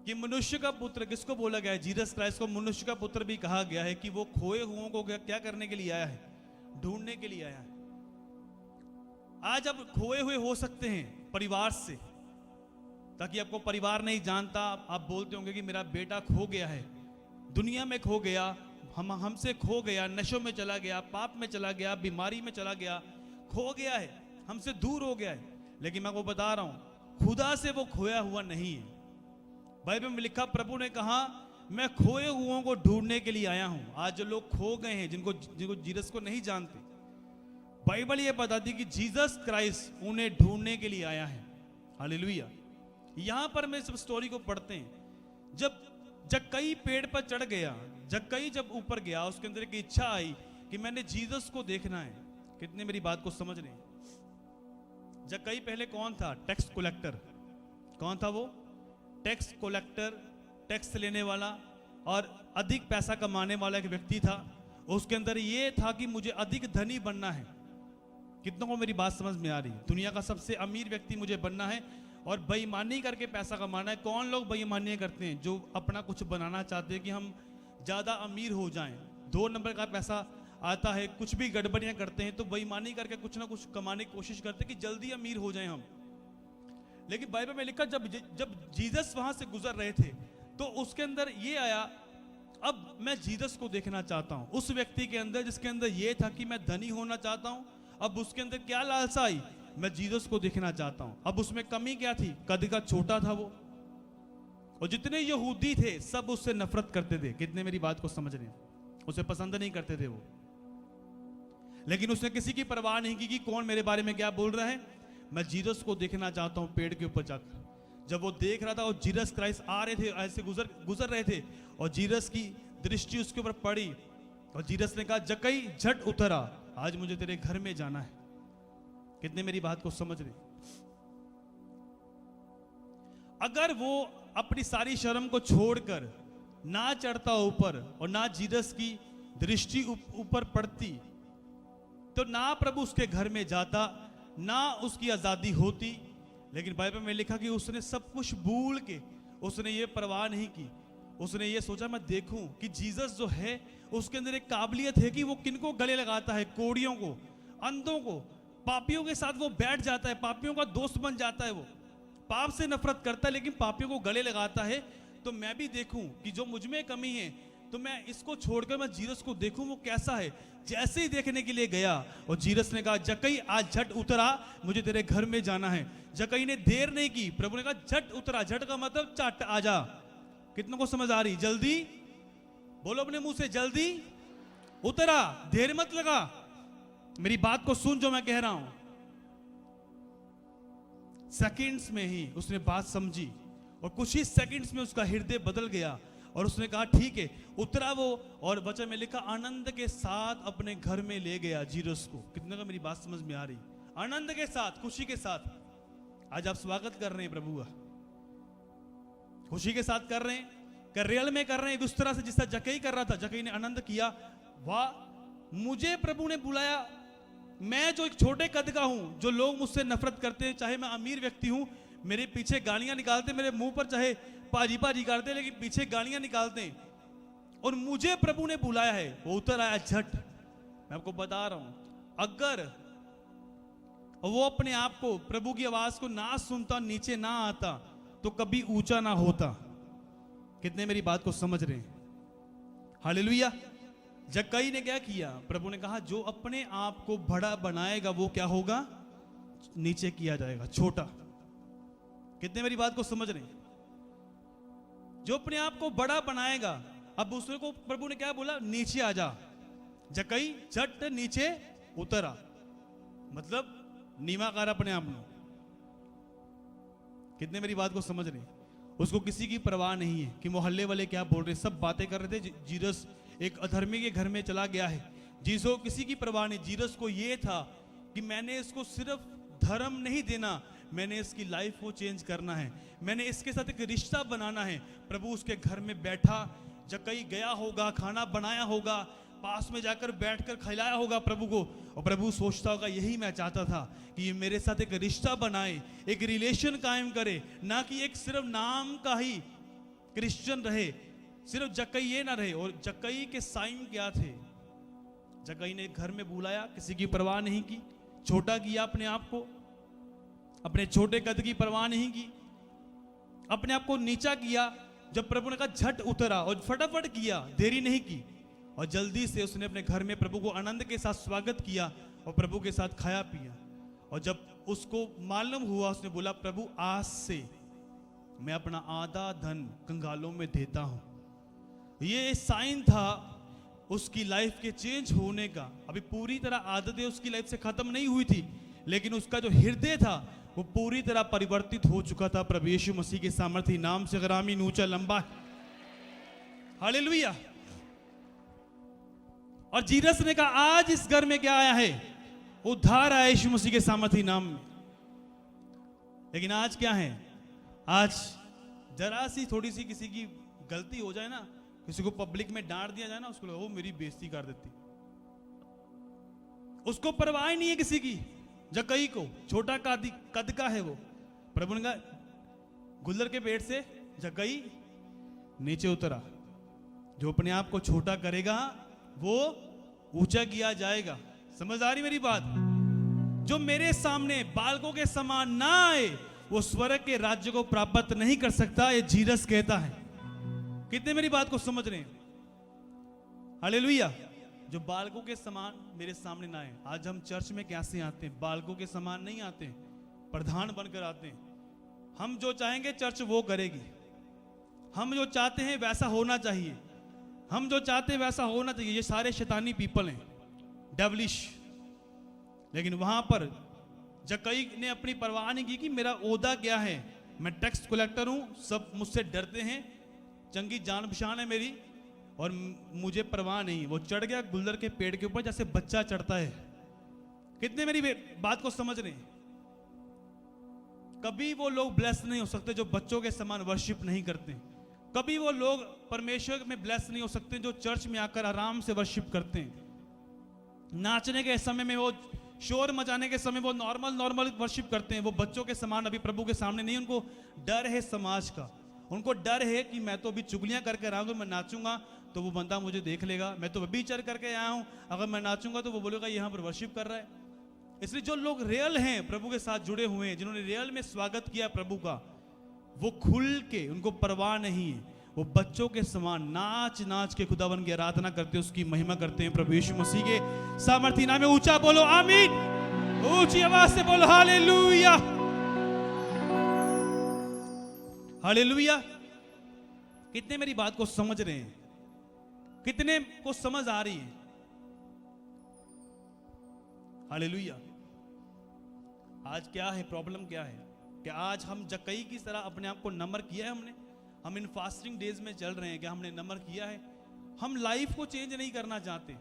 कि मनुष्य का पुत्र किसको बोला गया है? जीसस क्राइस्ट को मनुष्य का पुत्र भी कहा गया है कि वो खोए हुओं को क्या करने के लिए आया है? ढूंढने के लिए आया है। आज आप खोए हुए हो सकते हैं परिवार से, ताकि आपको परिवार नहीं जानता, आप बोलते होंगे कि मेरा बेटा खो गया है, दुनिया में खो गया, हमसे खो गया, नशों में चला गया, पाप में चला गया, बीमारी में चला गया, खो गया है, हमसे दूर हो गया है। लेकिन मैं आपको बता रहा हूं, खुदा से वो खोया हुआ नहीं है। बाइबल में लिखा, प्रभु ने कहा मैं खोए हुओं को ढूंढने के लिए आया हूं। आज जो लोग खो गए हैं, जिनको जीसस को नहीं जानते, बाइबल ये बताती कि जीसस क्राइस्ट उन्हें ढूंढने के लिए आया है। हालेलुया। यहां पर मैं इस स्टोरी को पढ़ते हैं, जब जक्कई पेड़ पर चढ़ गया, जक्कई जब ऊपर गया, उसके अंदर एक इच्छा आई कि मैंने जीसस को देखना है। कितने मेरी बात को समझ रहे हैं? जक्कई पहले कौन था? Tax collector. कौन था वो? टैक्स कलेक्टर, टैक्स लेने वाला और अधिक पैसा कमाने वाला एक व्यक्ति था। उसके अंदर ये था कि मुझे अधिक धनी बनना है। कितनों को मेरी बात समझ में आ रही है? दुनिया का सबसे अमीर व्यक्ति मुझे बनना है और बेईमानी करके पैसा कमाना है। कौन लोग बेईमानी करते हैं? जो अपना कुछ बनाना चाहते हैं कि हम ज़्यादा अमीर हो जाएं। 2 नंबर का पैसा आता है, कुछ भी गड़बड़ियां करते हैं तो बेईमानी करके कुछ ना कुछ कमाने की कोशिश करते हैं कि जल्दी अमीर हो जाएं हम। लेकिन बाइबल में लिखा, जब जीसस वहां से गुजर रहे थे तो उसके अंदर ये आया, अब मैं जीसस को देखना चाहता हूं। उस व्यक्ति के अंदर जिसके अंदर ये था कि मैं धनी होना चाहता हूं, अब उसके अंदर क्या लालसा आई? मैं जीसस को देखना चाहता हूं। अब उसमें कमी क्या थी? कद का छोटा था वो, और जितने यहूदी थे सब उससे नफरत करते थे। कितने मेरी बात को समझ रहे हैं? उसे पसंद नहीं करते थे वो। लेकिन उसने किसी की परवाह नहीं की कि कौन मेरे बारे में क्या बोल रहा है। मैं जीसस को देखना चाहता हूं पेड़ के ऊपर जाकर। जब वो देख रहा था और जीसस क्राइस्ट आ रहे थे, ऐसे गुजर रहे थे, और जीसस की दृष्टि उसके ऊपर पड़ी और जीसस ने कहा, जक्कई झट उतर आ, आज मुझे तेरे घर में जाना है। कितने मेरी बात को समझ रहे? अगर वो अपनी सारी शर्म को छोड़कर ना चढ़ता ऊपर और ना जीसस की दृष्टि ऊपर पड़ती, तो ना प्रभु उसके घर में जाता, ना उसकी आजादी होती। लेकिन बाइबल में लिखा कि उसने सब कुछ भूल के, उसने ये परवाह नहीं की। उसने ये सोचा, मैं देखूं कि जीसस जो है उसके अंदर एक काबिलियत है कि वो किनको गले लगाता है, कोड़ियों को, अंधों को, पापियों के साथ वो बैठ जाता है, पापियों का दोस्त बन जाता है। वो पाप से नफरत करता है लेकिन पापियों को गले लगाता है। तो मैं भी देखूं कि जो मुझ में कमी है, तो मैं इसको छोड़कर मैं जीसस को देखूं वो कैसा है। जैसे ही देखने के लिए गया और जीसस ने कहा, जक्कई आज झट उतरा, मुझे तेरे घर में जाना है। जक्कई ने देर नहीं की, प्रभु ने कहा झट उतरा। झट का मतलब चट आजा। कितनों को समझ आ रही? जल्दी बोलो अपने मुंह से, जल्दी उतरा, देर मत लगा। मेरी बात को सुन जो मैं कह रहा हूं। सेकंड्स में ही उसने बात समझी और कुछ ही सेकंड्स में उसका हृदय बदल गया और उसने कहा ठीक है, उतरा वो। और वचन में लिखा, आनंद के साथ अपने घर में ले गया जीसस को। कितने का मेरी बात समझ में आ रही? आनंद के साथ, खुशी के साथ। आज आप स्वागत कर रहे हैं प्रभु का, खुशी के साथ कर रहे हैं, रियल में कर रहे हैं, उस तरह से जिस तरह जक्कई कर रहा था। जक्कई ने आनंद किया, वाह मुझे प्रभु ने बुलाया। मैं जो एक छोटे कद का हूं, जो लोग मुझसे नफरत करते हैं, चाहे मैं अमीर व्यक्ति हूं, मेरे पीछे गालियां निकालते, मेरे मुंह पर चाहे पाजी पाजी करते, लेकिन पीछे गालियां निकालते हैं, और मुझे प्रभु ने बुलाया है। वो उतर आया झट। मैं आपको बता रहा हूं, अगर वो अपने आप को, प्रभु की आवाज को ना सुनता, नीचे ना आता, तो कभी ऊंचा ना होता। कितने मेरी बात को समझ रहे हैं? हालेलुया। जक्कई ने क्या किया? प्रभु ने कहा जो अपने आप को बड़ा बनाएगा वो क्या होगा? नीचे किया जाएगा, छोटा। कितने मेरी बात को समझ रहे हैं? जो अपने आप को बड़ा बनाएगा, अब दूसरे को प्रभु ने क्या बोला? नीचे आ जा। जक्कई झट नीचे उतरा, मतलब नीमा कर अपने आप में। कितने मेरी बात को समझ रहे हैं? उसको किसी की परवाह नहीं है कि मोहल्ले वाले क्या बोल रहे, सब बातें कर रहे थे। जीसस एक अधर्मी के घर में चला गया है, जिसको किसी की परवाह नहीं। जीसस को ये था कि मैंने इसको सिर्फ धर्म नहीं देना, मैंने इसकी लाइफ को चेंज करना है, मैंने इसके साथ एक रिश्ता बनाना है। प्रभु उसके घर में बैठा, जक्कई गया होगा, खाना बनाया होगा, पास में जाकर बैठकर खिलाया होगा प्रभु को, और प्रभु सोचता होगा यही मैं चाहता था कि ये मेरे साथ एक रिश्ता बनाए, एक रिलेशन कायम करे, ना कि एक सिर्फ नाम का ही क्रिश्चियन रहे, सिर्फ जक्कई ना रहे। और जक्कई के साइन क्या थे? जक्कई ने घर में बुलाया, किसी की परवाह नहीं की, छोटा किया अपने आप को, अपने छोटे कद की परवाह नहीं की, अपने आप को नीचा किया। जब प्रभु ने कहा झट उतरा और फटाफट किया, देरी नहीं की, और जल्दी से उसने अपने घर में प्रभु को आनंद के साथ स्वागत किया और प्रभु के साथ खाया पिया। और जब उसको मालूम हुआ, उसने बोला प्रभु आज से मैं अपना आधा धन कंगालों में देता हूं। ये साइन था उसकी लाइफ के चेंज होने का। अभी पूरी तरह आदतें उसकी लाइफ से खत्म नहीं हुई थी, लेकिन उसका जो हृदय था वो पूरी तरह परिवर्तित हो चुका था प्रभु यीशु मसीह के सामर्थी नाम से। ग्रामीण ऊंचा लंबा, हालेलुया। और जीसस ने कहा आज इस घर में क्या आया है? उद्धार आया यीशु मसीह के सामर्थी नाम में। लेकिन आज क्या है? आज जरा सी थोड़ी सी किसी की गलती हो जाए ना, किसी को पब्लिक में डांट दिया जाए ना, उसको वो मेरी बेइज्जती कर देती, उसको परवाह नहीं है किसी की। जक्कई को छोटा कद का है वो, प्रभु ने कहा गुल्लर के पेट से जक्कई नीचे उतरा। जो अपने आप को छोटा करेगा वो ऊंचा किया जाएगा। समझ आ रही मेरी बात? जो मेरे सामने बालकों के समान ना आए वो स्वर्ग के राज्य को प्राप्त नहीं कर सकता, ये जीसस कहता है। कितने मेरी बात को समझ रहे हैं? हालेलुया। जो बालकों के समान मेरे सामने ना आए। आज हम चर्च में कैसे आते हैं? बालकों के समान नहीं आते, प्रधान बनकर आते हैं। हम जो चाहेंगे चर्च वो करेगी, हम जो चाहते हैं वैसा होना चाहिए, हम जो चाहते हैं वैसा होना चाहिए। ये सारे शैतानी पीपल हैं, डेवलिश। लेकिन वहां पर जक्कई ने अपनी परवाह नहीं की कि मेरा ओहदा क्या है, मैं टैक्स कलेक्टर हूं, सब मुझसे डरते हैं, चंगी जान पहचान है मेरी और मुझे परवाह नहीं। वो चढ़ गया गुल्लर के पेड़ के ऊपर जैसे बच्चा चढ़ता है। कितने मेरी बात को समझ रहे हैं? कभी वो लोग ब्लेस नहीं हो सकते जो बच्चों के समान वर्शिप नहीं करते। कभी वो लोग परमेश्वर में ब्लेस नहीं हो सकते जो चर्च में आकर आराम से वर्शिप करते हैं। नाचने के समय में, वो शोर मचाने के समय वो नॉर्मल वर्शिप करते हैं। वो बच्चों के समान अभी प्रभु के सामने नहीं। उनको डर है समाज का, उनको डर है कि मैं तो अभी चुगलियां करके आया हूं, मैं नाचूंगा तो वो बंदा मुझे देख लेगा। मैं तो व्यभिचार करके आया हूं, अगर मैं नाचूंगा तो वो बोलेगा यहां पर वर्शिप कर रहा है। इसलिए जो लोग रियल हैं, प्रभु के साथ जुड़े हुए हैं, जिन्होंने रियल में स्वागत किया प्रभु का, वो खुल के, उनको परवाह नहीं है, वो बच्चों के समान नाच नाच के खुदावन की आराधना करते हैं, उसकी महिमा करते हैं। प्रभु यीशु मसीह के सामर्थी नाम में ऊंचा बोलो आमीन, ऊंची आवाज से बोलो हालेलुया, हालेलुया। कितने मेरी बात को समझ रहे हैं? कितने को समझ आ रही है? हालेलुया। आज क्या है प्रॉब्लम? क्या है कि आज हम जक्कई की तरह अपने आप को नम्र किया है हमने? हम इन फास्टिंग डेज में चल रहे हैं, क्या हमने नम्र किया है? हम लाइफ को चेंज नहीं करना चाहते।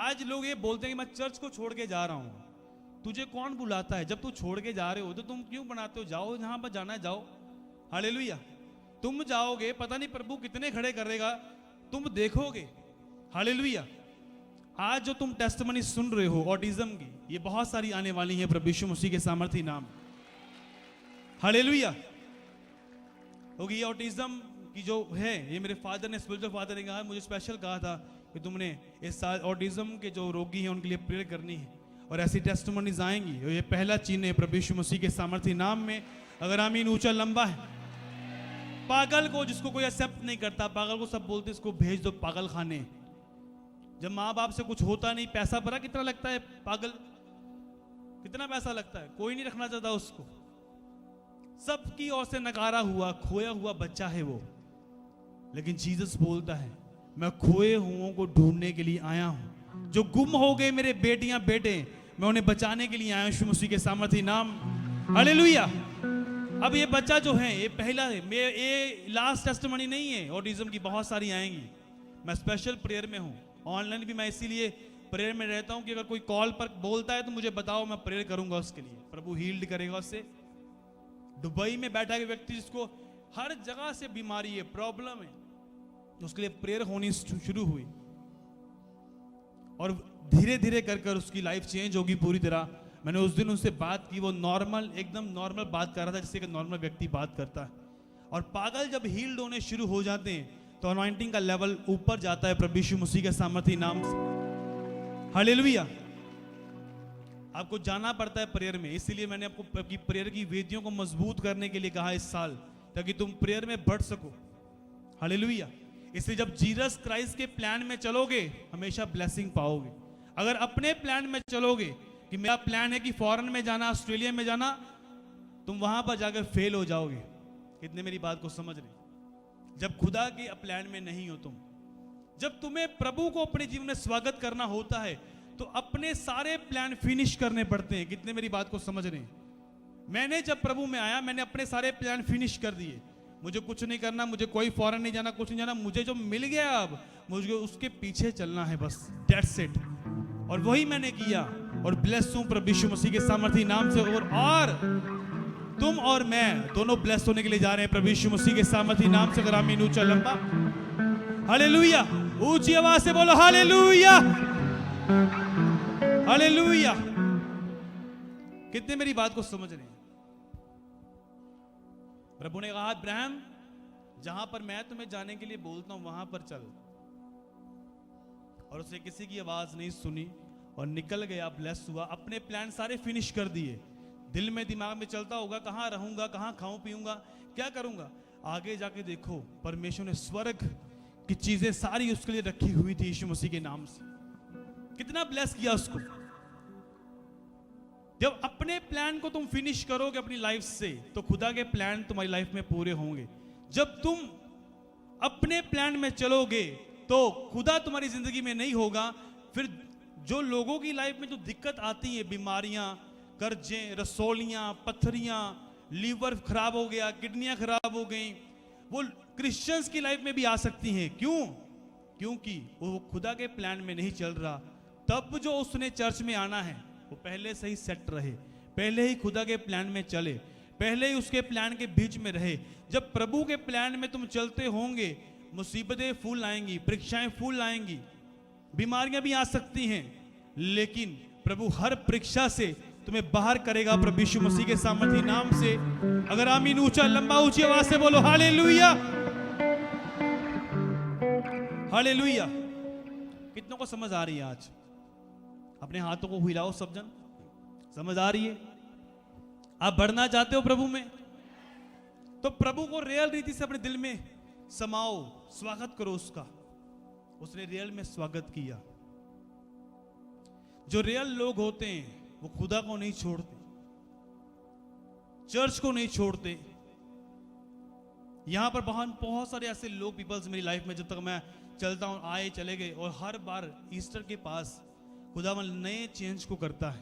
आज लोग ये बोलते हैं कि मैं चर्च को छोड़ के जा रहा हूं। तुझे कौन बुलाता है? जब तू छोड़ के जा रहे हो तो तुम क्यों बनाते हो? जाओ जहां पर जाना है जाओ। हालेलुया। तुम जाओगे, पता नहीं प्रभु कितने खड़े करेगा, तुम देखोगे। हालेलुया। आज जो तुम टेस्टमनी सुन रहे हो ऑटिज्म की, ये बहुत सारी आने वाली है प्रभु यीशु मसीह के सामर्थी नाम। हालेलुया। क्योंकि ये ऑटिज्म की जो है, ये मेरे फादर ने, स्पिरिचुअल फादर ने कहा, मुझे स्पेशल कहा था कि तुमने इस साल ऑटिज्म के जो रोगी हैं उनके लिए प्रेयर करनी है, और ऐसी टेस्टमनीज आएंगी। और ये पहला चिन्ह है प्रभु यीशु मसीह के सामर्थी नाम में। अगर आमीन ऊंचा लंबा है। पागल को, जिसको कोई एक्सेप्ट नहीं करता, पागल को सब बोलते इसको भेज दो पागल खाने। जब माँ बाप से कुछ होता नहीं, पैसा भरा कितना लगता है, पागल कितना पैसा लगता है, कोई नहीं रखना चाहता उसको। सबकी ओर से नकारा हुआ, खोया हुआ बच्चा है वो। लेकिन जीसस बोलता है मैं खोए हुओं को ढूंढने के लिए आया हूं, जो गुम हो गए मेरे बेटियां बेटे, मैं उन्हें बचाने के लिए आया हूं यीशु मसीह के सामर्थी नाम। हालेलुया। अब ये बच्चा जो है, ये पहला है, ये लास्ट टेस्टिमनी नहीं है। ऑटिज्म की बहुत सारी आएंगी। मैं स्पेशल प्रेयर में हूं, ऑनलाइन भी मैं इसीलिए प्रेयर में रहता हूं कि अगर कोई कॉल पर बोलता है तो मुझे बताओ, मैं प्रेयर करूंगा उसके लिए। प्रभु हील्ड करेगा उससे। दुबई में बैठा के व्यक्ति जिसको हर जगह से बीमारी है, प्रॉब्लम है, उसके लिए प्रेयर होनी शुरू हुई, और धीरे धीरे कर कर उसकी लाइफ चेंज होगी पूरी तरह। मैंने उस दिन उनसे बात की, वो नॉर्मल, एकदम नॉर्मल बात कर रहा था जैसे एक नॉर्मल व्यक्ति बात करता है। और पागल जब हील्ड होने शुरू हो जाते हैं तो अनॉइंटिंग का लेवल ऊपर जाता है प्रभु यीशु मसीह के सामर्थी नाम से। हालेलुया। आपको जाना पड़ता है प्रेयर में, इसीलिए मैंने आपको आपकी प्रेयर की वेदियों को मजबूत करने के लिए कहा इस साल, ताकि तुम प्रेयर में बढ़ सको। हालेलुया। इसलिए जब जीसस क्राइस्ट के प्लान में चलोगे हमेशा ब्लेसिंग पाओगे। अगर अपने प्लान में चलोगे कि मेरा प्लान है कि फॉरेन में जाना, ऑस्ट्रेलिया में जाना, तुम वहां पर जाकर फेल हो जाओगे। कितने मेरी बात को समझ रहे? जब खुदा के प्लान में नहीं हो तुम, जब तुम्हें प्रभु को अपने जीवन में स्वागत करना होता है तो अपने सारे प्लान फिनिश करने पड़ते हैं। कितने मेरी बात को समझ रहे हैं? मैंने जब प्रभु में आया मैंने अपने सारे प्लान फिनिश कर दिए। मुझे कुछ नहीं करना, मुझे कोई फॉरेन नहीं जाना, कुछ नहीं जाना, मुझे जो मिल गया अब मुझे उसके पीछे चलना है बस, दैट्स इट। और वही मैंने किया और ब्लेस हूं प्रभु यीशु मसीह के सामर्थी नाम से। और तुम और मैं दोनों ब्लेस होने के लिए जा रहे हैं प्रभु यीशु मसीह के सामर्थी नाम से। अगर आमीन ऊंचा लंबा हालेलुया, ऊंची आवाज से बोलो हालेलुया, हालेलुया। कितने मेरी बात को समझ रहे हैं? प्रभु ने कहा अब्राहम जहां पर मैं तुम्हें जाने के लिए बोलता हूं वहां पर चल। और उसे किसी की आवाज नहीं सुनी और निकल गया, ब्लेस हुआ, अपने प्लान सारे फिनिश कर दिए। दिल में दिमाग में चलता होगा कहां रहूंगा, कहां खाऊं पीऊंगा, क्या करूंगा। आगे जाके देखो परमेश्वर ने स्वर्ग की चीजें सारी उसके लिए रखी हुई थी यीशु मसीह के नाम से। कितना ब्लेस किया उसको। जब अपने प्लान को तुम फिनिश करोगे अपनी लाइफ से तो खुदा के प्लान तुम्हारी लाइफ में पूरे होंगे। जब तुम अपने प्लान में चलोगे तो खुदा तुम्हारी जिंदगी में नहीं होगा। फिर जो लोगों की लाइफ में जो दिक्कत आती है, बीमारियां, कर्जे, रसोलियां, पत्थरियां, लीवर खराब हो गया, किडनियां खराब हो गई, वो क्रिश्चियंस की लाइफ में भी आ सकती हैं। क्यों? क्योंकि वो खुदा के प्लान में नहीं चल रहा। तब जो उसने चर्च में आना है वो पहले से ही सेट रहे, पहले ही खुदा के प्लान में चले, पहले ही उसके प्लान के बीच में रहे। जब प्रभु के प्लान में तुम चलते होंगे मुसीबतें फूल आएंगी, परीक्षाएं फूल आएंगी, बीमारियां भी आ सकती हैं, लेकिन प्रभु हर परीक्षा से तुम्हें बाहर करेगा प्रभु यीशु मसीह के सामर्थी नाम से। अगर आमीन ऊंचा लंबा ऊंची आवाज से बोलो हालेलुया, हालेलुया। कितनों को समझ आ रही है? आज अपने हाथों को हिलाओ सब जन। समझ आ रही है? आप बढ़ना चाहते हो प्रभु में तो प्रभु को रियल रीति से अपने दिल में समाओ, स्वागत करो उसका। उसने रियल में स्वागत किया। जो रियल लोग होते हैं वो खुदा को नहीं छोड़ते, चर्च को नहीं छोड़ते। यहां पर बहुत सारे ऐसे लोग, पीपल्स मेरी लाइफ में जब तक मैं चलता हूं आए चले गए, और हर बार ईस्टर के पास खुदावन नए चेंज को करता है,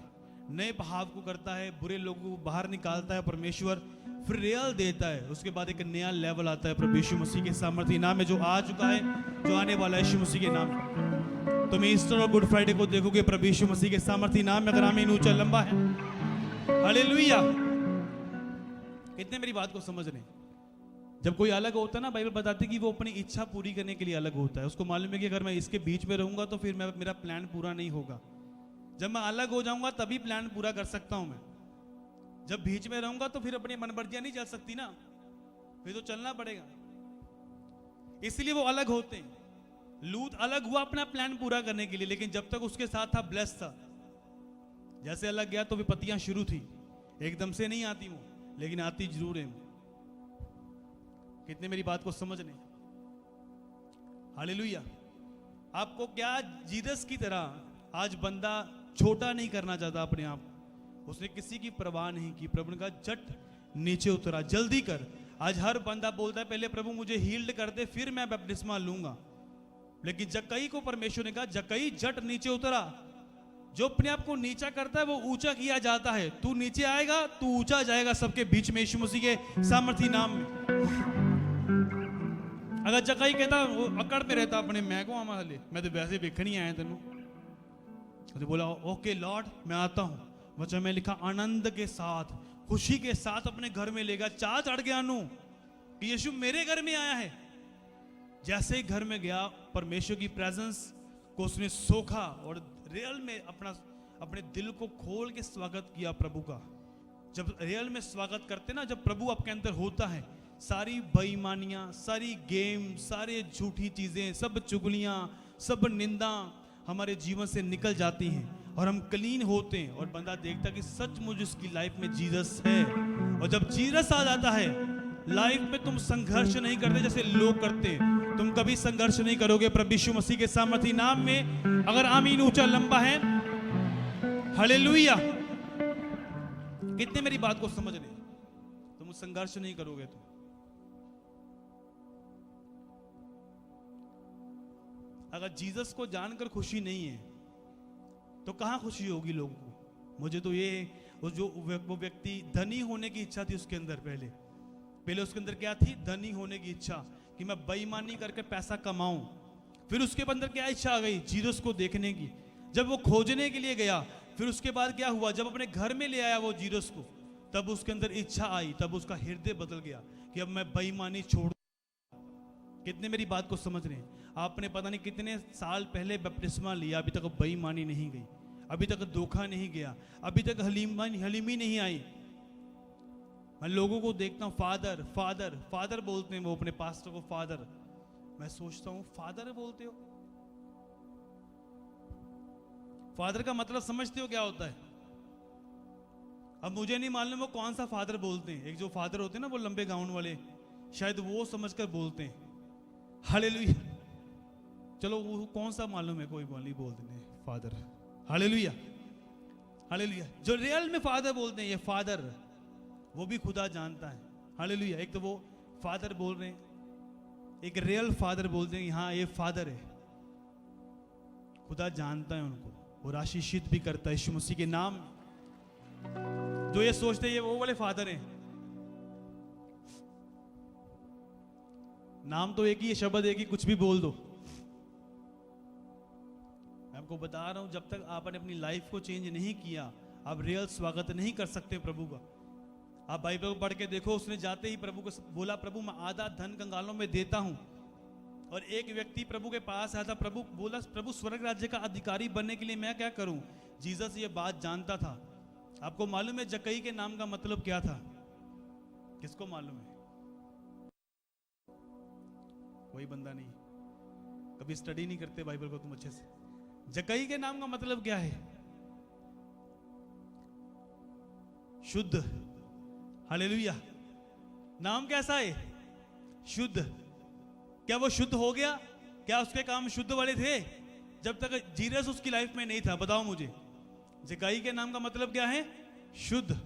नए भाव को करता है, बुरे लोगों को बाहर निकालता है परमेश्वर, फिर रियल देता है। उसके बाद एक नया लेवल आता है प्रभु यीशु मसीह के सामर्थी नाम में, जो आ चुका है, जो आने वाला है यीशु मसीह के नाम में। तुम ईस्टर और गुड फ्राइडे को देखोगे प्रभु यीशु मसीह के सामर्थी नाम में। अगर आमीन ऊंचा लंबा है हालेलुया। कितने मेरी बात को समझ रहे हैं? जब कोई अलग होता है ना, बाइबल बताती है कि वो अपनी इच्छा पूरी करने के लिए अलग होता है। उसको मालूम है कि अगर मैं इसके बीच में रहूंगा तो फिर मेरा प्लान पूरा नहीं होगा। जब मैं अलग हो जाऊंगा तभी प्लान पूरा कर सकता हूं मैं। जब बीच में रहूंगा तो फिर अपनी मनमर्जियां नहीं चल सकती ना, फिर तो चलना पड़ेगा। इसलिए वो अलग होते हैं। लूत अलग हुआ अपना प्लान पूरा करने के लिए, लेकिन जब तक उसके साथ था ब्लेस था। जैसे अलग गया तो विपत्तियां शुरू थी, एकदम से नहीं आती वो, लेकिन आती जरूर है। कितने मेरी बात को समझ रहे? हालेलुया। आपको क्या जीसस की तरह आज बंदा छोटा नहीं करना चाहता अपने आप। उसने किसी की परवाह नहीं की। प्रभु ने कहा जट नीचे उतरा, जल्दी कर। आज हर बंदा बोलता है पहले प्रभु मुझे हील्ड कर दे फिर मैं बपतिस्मा लूंगा, लेकिन जक्कई को परमेश्वर ने कहा जक्कई जट नीचे उतरा। जो अपने आप को नीचा करता है वो ऊंचा किया जाता है। तू नीचे आएगा, तू ऊंचा जाएगा सबके बीच में यीशु मसीह के सामर्थी नाम में। अगर जक्कई कहता वो अकड़ में रहता अपने, मैं को आमा हले, मैं तो वैसे वेखण ही आया तेनू, तो बोला ओके लॉर्ड मैं आता हूं। वचन में लिखा आनंद के साथ, खुशी के साथ अपने घर में लेगा। चाह चढ़ गया नू कि यीशु मेरे घर में आया है। जैसे ही घर में गया परमेश्वर की प्रेजेंस को उसने सोखा और रियल में अपने दिल को खोल के स्वागत किया प्रभु का। जब रियल में स्वागत करते ना, जब प्रभु आपके अंदर होता है, सारी बेईमानियां, सारी गेम, सारे झूठी चीजें, सब चुगलियां, सब निंदा हमारे जीवन से निकल जाती हैं और हम क्लीन होते हैं और बंदा देखता कि सचमुच उसकी लाइफ में जीसस है। और जब जीसस आ जाता है लाइफ में, तुम संघर्ष नहीं करते जैसे लोग करते हैं। तुम कभी संघर्ष नहीं करोगे प्रभु यीशु मसीह के सामर्थी नाम में। अगर आमीन ऊंचा लंबा है, हालेलुया। कितने मेरी बात को समझ रहे? तुम संघर्ष नहीं करोगे। तुम अगर जीसस को जानकर खुशी नहीं है तो कहां खुशी होगी लोगों को? मुझे तो ये वो व्यक्ति धनी होने की इच्छा थी उसके अंदर। पहले उसके अंदर क्या थी? धनी होने की इच्छा, कि मैं बेईमानी करके पैसा कमाऊं। फिर उसके अंदर क्या इच्छा आ गई? जीसस को देखने की। जब वो खोजने के लिए गया, फिर उसके बाद क्या हुआ? जब अपने घर में ले आया वो जीसस को, तब उसके अंदर इच्छा आई, तब उसका हृदय बदल गया कि अब मैं बेईमानी छोड़। कितने मेरी बात को समझ रहे हैं? आपने पता नहीं कितने साल पहले बपतिस्मा लिया, अभी तक बेईमानी नहीं गई, अभी तक धोखा नहीं गया, अभी तक हलीमी नहीं आई। मैं लोगों को देखता हूँ फादर फादर फादर बोलते हैं, वो अपने पास्टर को फादर। मैं सोचता हूँ फादर बोलते हो? फादर का मतलब समझते हो क्या होता है? अब मुझे नहीं मालूम वो कौन सा फादर बोलते हैं। एक जो फादर होते हैं ना, वो लंबे गाउन वाले, शायद वो समझकर बोलते हैं। हालेलुया। चलो वो कौन सा मालूम है, कोई नहीं बोलते हैं फादर। Hallelujah hallelujah. जो रियल में फादर बोलते हैं, ये फादर, वो भी खुदा जानता है। हालेलुया। एक तो वो फादर बोल रहे हैं, एक रियल फादर बोलते हैं, हाँ ये फादर है। खुदा जानता है उनको और आशीषित भी करता है यीशु मसीह के नाम। जो ये सोचते हैं ये वो वाले फादर हैं। नाम तो एक ही है, शब्द एक ही, कुछ भी बोल दो। मैं आपको बता रहा हूं, जब तक आपने अपनी लाइफ को चेंज नहीं किया, आप रियल स्वागत नहीं कर सकते प्रभु का। आप बाइबल को पढ़ के देखो, उसने जाते ही प्रभु को बोला, प्रभु मैं आधा धन कंगालों में देता हूं। और एक व्यक्ति प्रभु के पास आया था, प्रभु बोला, प्रभु स्वर्ग राज्य का अधिकारी बनने के लिए मैं क्या करूं? जीसस ये बात जानता था। आपको मालूम है जक्कई के नाम का मतलब क्या था? किसको मालूम है? कोई बंदा नहीं, कभी स्टडी नहीं करते बाइबल को तुम अच्छे से। जक्कई के नाम का मतलब क्या है? शुद्ध। हालेलुया। नाम कैसा है? शुद्ध। क्या वो शुद्ध हो गया? क्या उसके काम शुद्ध वाले थे जब तक जीसस उसकी लाइफ में नहीं था? बताओ मुझे। जक्कई के नाम का मतलब क्या है? शुद्ध।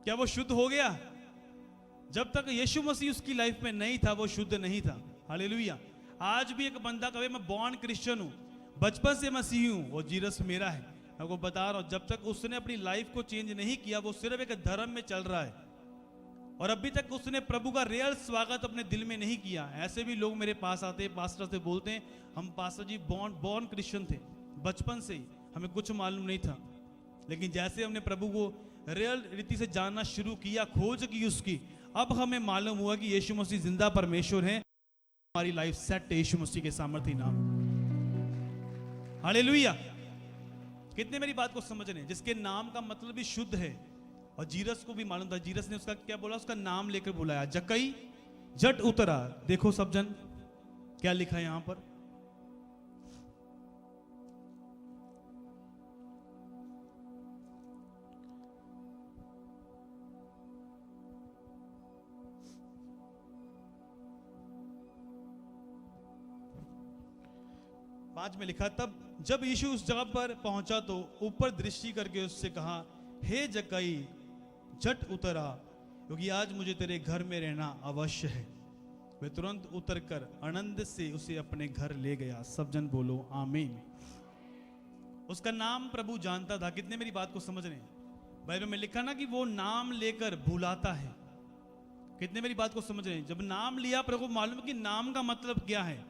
क्या वो शुद्ध हो गया? जब तक यीशु मसीह उसकी लाइफ में नहीं था, वो शुद्ध नहीं था। हालेलुया। आज भी एक बंदा कहे मैं बॉर्न क्रिश्चियन हूं, बचपन से मसीही हूं, वो जीसस मेरा है। मैं आपको बता रहा हूं, जब तक उसने अपनी लाइफ को चेंज नहीं किया, वो सिर्फ एक धर्म में चल रहा है और अभी तक उसने प्रभु का रियल स्वागत अपने दिल में नहीं किया। ऐसे भी लोग मेरे पास आते हैं, पास्टर से बोलते हैं, हम पास्टर जी बॉर्न क्रिश्चियन थे, बचपन से ही हमें कुछ मालूम नहीं था, लेकिन जैसे हमने प्रभु को रियल रीति से जानना शुरू किया, खोज की उसकी, अब हमें मालूम हुआ कि यीशु मसीह जिंदा परमेश्वर है। हमारी लाइफ सेट है यीशु मसीह के सामर्थी नाम। हालेलुया। कितने मेरी बात को समझ रहे हैं? जिसके नाम का मतलब भी शुद्ध है। और जीसस को भी मालूम था। जीसस ने उसका क्या बोला? उसका नाम लेकर बुलाया, जक्कई जट उतरा। देखो सब जन क्या लिखा है यहां पर? पांच में लिखा, तब जब यीशु उस जगह पर पहुंचा तो ऊपर दृष्टि करके उससे कहा, हे जक्कई झट उतर आ, क्योंकि आज मुझे तेरे घर में रहना अवश्य है। वे तुरंत उतरकर आनंद से उसे अपने घर ले गया। सब जन बोलो आमीन। उसका नाम प्रभु जानता था। कितने मेरी बात को समझ रहे हैं? बाइबल में लिखा ना कि वो नाम लेकर बुलाता है। कितने मेरी बात को समझ रहे हैं? जब नाम लिया, प्रभु मालूम कि नाम का मतलब क्या है।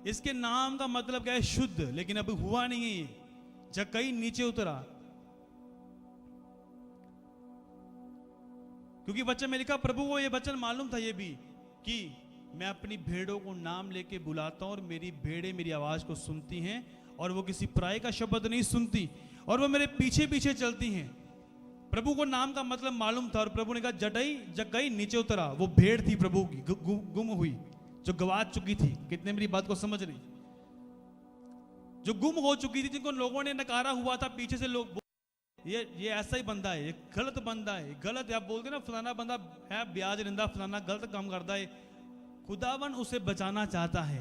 इसके नाम का मतलब क्या है? शुद्ध। लेकिन अभी हुआ नहीं है ये। जक्कई नीचे उतरा, क्योंकि वचन में लिखा, प्रभु को ये वचन मालूम था ये भी, कि मैं अपनी भेड़ों को नाम लेके बुलाता हूं और मेरी भेड़ें मेरी आवाज को सुनती हैं और वो किसी पराये का शब्द नहीं सुनती। और वो मेरे पीछे पीछे चलती हैं। प्रभु को नाम का मतलब मालूम था और प्रभु ने कहा जटई जग गई नीचे उतरा। वो भेड़ थी प्रभु की, गुम हुई, जो गवाच चुकी थी। कितने मेरी बात को समझ रही? जो गुम हो चुकी थी, जिनको लोगों ने नकारा हुआ था, पीछे से लोग ये ऐसा ही बंदा है, ये गलत बंदा है, गलत है। आप बोलते ना फलाना बंदा है ब्याज निंदा, फलाना गलत काम करता है। खुदावन उसे बचाना चाहता है।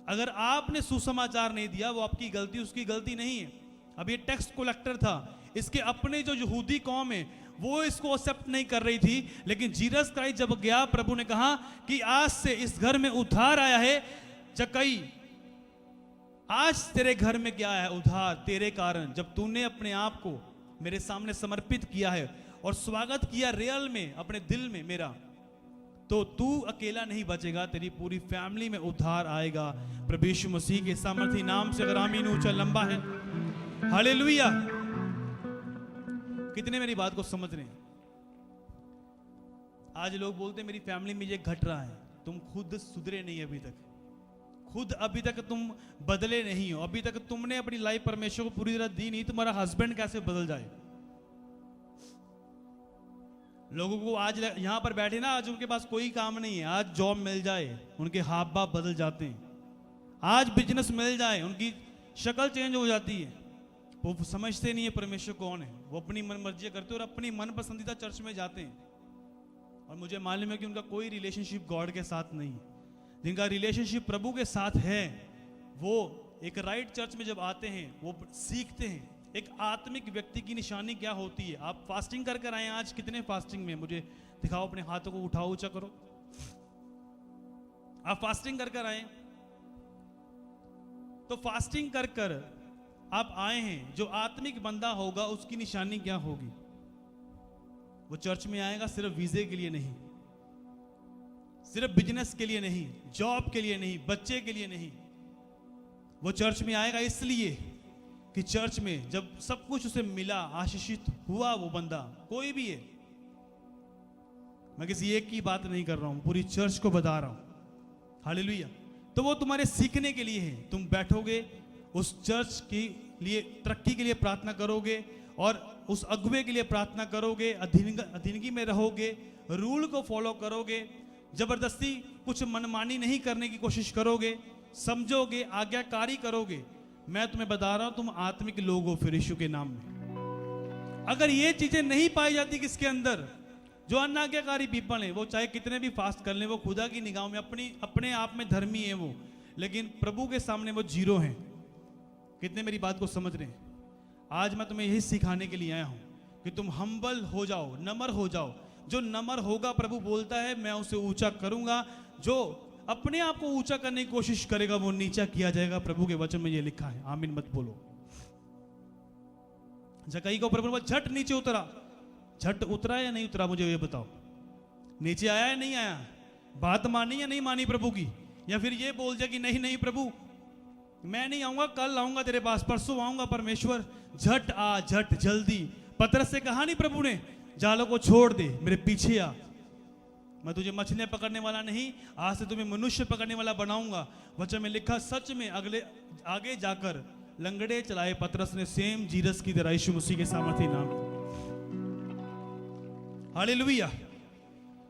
अगर आपने सुसमाचार नहीं दिया, वो आपकी गलती, उसकी गलती नहीं है। अब ये टैक्स कलेक्टर था, इसके अपने जो यहूदी कौम है वो इसको एक्सेप्ट नहीं कर रही थी। लेकिन जीसस क्राइस्ट जब गया, प्रभु ने कहा कि आज से इस घर में उद्धार आया है। जक्कई, आज तेरे घर में क्या है? उद्धार तेरे कारण। जब तूने अपने आप को मेरे सामने समर्पित किया है और स्वागत किया रियल में, अपने दिल में मेरा, तो तू अकेला नहीं बचेगा, तेरी पूरी फैमिली में उद्धार आएगा। प्रभु यीशु मसीह के सामर्थी नाम से अगर आमीन ऊंचा लंबा है, हालेलुया। कितने मेरी बात को समझ रहे हैं? आज लोग बोलते हैं मेरी फैमिली में ये घट रहा है। तुम खुद सुधरे नहीं अभी तक, खुद अभी तक तुम बदले नहीं हो, अभी तक तुमने अपनी लाइफ परमेश्वर को पूरी तरह दी नहीं। तुम्हारा हस्बैंड कैसे बदल जाए? लोगों को आज यहां पर बैठे ना, आज उनके पास कोई काम नहीं है, आज जॉब मिल जाए उनके हाथ बाप बदल जाते हैं। आज बिजनेस मिल जाए उनकी शक्ल चेंज हो जाती है। वो समझते नहीं है परमेश्वर कौन है। वो अपनी मन मर्जी करते हैं और अपनी मन पसंदीदा चर्च में जाते हैं। और मुझे मालूम है कि उनका कोई रिलेशनशिप गॉड के साथ नहीं है। जिनका रिलेशनशिप प्रभु के साथ है, वो एक राइट चर्च में जब आते हैं, वो सीखते हैं एक आत्मिक व्यक्ति की निशानी क्या होती है। आप फास्टिंग कर कर आए, आज कितने फास्टिंग में? मुझे दिखाओ, अपने हाथों को उठाओ, ऊंचा करो। आप फास्टिंग कर कर आए, तो फास्टिंग कर कर आप आए हैं। जो आत्मिक बंदा होगा उसकी निशानी क्या होगी? वो चर्च में आएगा सिर्फ वीजे के लिए नहीं, सिर्फ बिजनेस के लिए नहीं, जॉब के लिए नहीं, बच्चे के लिए नहीं। वो चर्च में आएगा इसलिए कि चर्च में जब सब कुछ उसे मिला, आशीषित हुआ वो बंदा, कोई भी है। मैं किसी एक की बात नहीं कर रहा हूं, पूरी चर्च को बता रहा हूं। हालेलुया। तो वो तुम्हारे सीखने के लिए है। तुम बैठोगे, उस चर्च के लिए तरक्की के लिए प्रार्थना करोगे और उस अगुवे के लिए प्रार्थना करोगे, अधीनगी में रहोगे, रूल को फॉलो करोगे, जबरदस्ती कुछ मनमानी नहीं करने की कोशिश करोगे, समझोगे, आज्ञाकारी करोगे। मैं तुम्हें बता रहा हूं, तुम आत्मिक लोग हो फिर यीशु के नाम में। अगर ये चीजें नहीं पाई जाती किसके अंदर, जो अनाज्ञाकारी पीपल है, वो चाहे कितने भी फास्ट कर लें, वो खुदा की निगाह में अपने आप में धर्मी है वो, लेकिन प्रभु के सामने वो जीरो हैं। कितने मेरी बात को समझ रहे हैं? आज मैं तुम्हें यही सिखाने के लिए आया हूं कि तुम हम्बल हो जाओ, नम्र हो जाओ। जो नम्र होगा, प्रभु बोलता है मैं उसे ऊंचा करूंगा। जो अपने आप को ऊंचा करने की कोशिश करेगा वो नीचा किया जाएगा। प्रभु के वचन में ये लिखा है। आमीन मत बोलो। जक्कई को प्रभु झट नीचे उतरा। झट उतरा या नहीं उतरा, मुझे ये बताओ। नीचे आया या नहीं आया? बात मानी या नहीं मानी प्रभु की? या फिर ये बोल जाए कि नहीं नहीं प्रभु मैं नहीं आऊंगा, कल आऊंगा तेरे पास, परसों आऊंगा। परमेश्वर झट आ, झट जल्दी। पतरस से कहा नहीं प्रभु ने, जालों को छोड़ दे, मेरे पीछे आ। मैं तुझे मछलियां पकड़ने वाला नहीं, आज से तुम्हें मनुष्य पकड़ने वाला बनाऊंगा। वचन में लिखा, सच में आगे जाकर लंगड़े चलाए पतरस ने, सेम जीसस की तरह, यीशु मसीह के सामर्थी नाम। हालेलुया।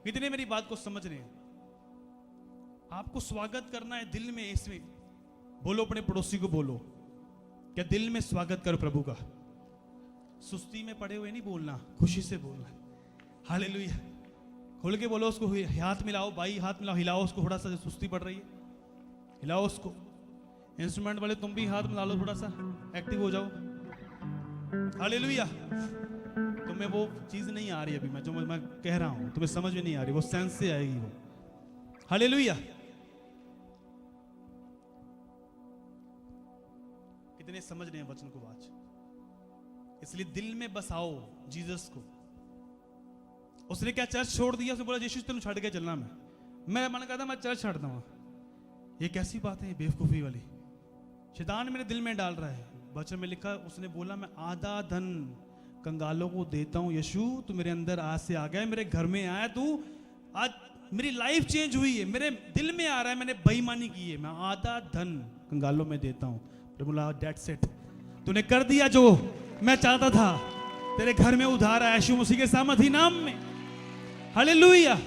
कितने मेरी बात को समझ रहे हैं? आपको स्वागत करना है दिल में। इसमें बोलो, अपने पड़ोसी को बोलो, क्या दिल में स्वागत करो प्रभु का। सुस्ती में पड़े हुए नहीं बोलना, खुशी से बोलना। हालेलुया। खोल के बोलो उसको, हाथ मिलाओ भाई, हाथ मिलाओ, हिलाओ उसको थोड़ा सा, सुस्ती पड़ रही है हिलाओ उसको। इंस्ट्रूमेंट वाले तुम भी हाथ मिला लो, थोड़ा सा एक्टिव हो जाओ। हालेलुया। तुम्हें वो चीज नहीं आ रही अभी, मैं जो मैं कह रहा हूं तुम्हें समझ में नहीं आ रही, वो सेंस से आएगी वो। हालेलुया। कितने समझ रहे हैं वचन को आज? इसलिए दिल में बसाओ जीसस को। उसने क्या चर्च छोड़ दिया? उसने बोला यीशु तेन छड़ के चलना। मैं मन करता मैं चर्च छाड़ता हूं। ये कैसी बात है, बेवकूफी वाली। शैतान मेरे दिल में डाल रहा है। वचन में लिखा, उसने बोला मैं आधा धन कंगालों को देता हूं। यीशु तू मेरे अंदर आज से आ गया, मेरे घर में आया तू, आज मेरी लाइफ चेंज हुई है। मेरे दिल में आ रहा है मैंने बेईमानी की है, मैं आधा धन कंगालों में देता हूं। प्रभु बोला दैट्स इट, तूने कर दिया जो मैं चाहता था तेरे घर में उधार आए यीशु मसीह के सामर्थी नाम में। हालेलुया।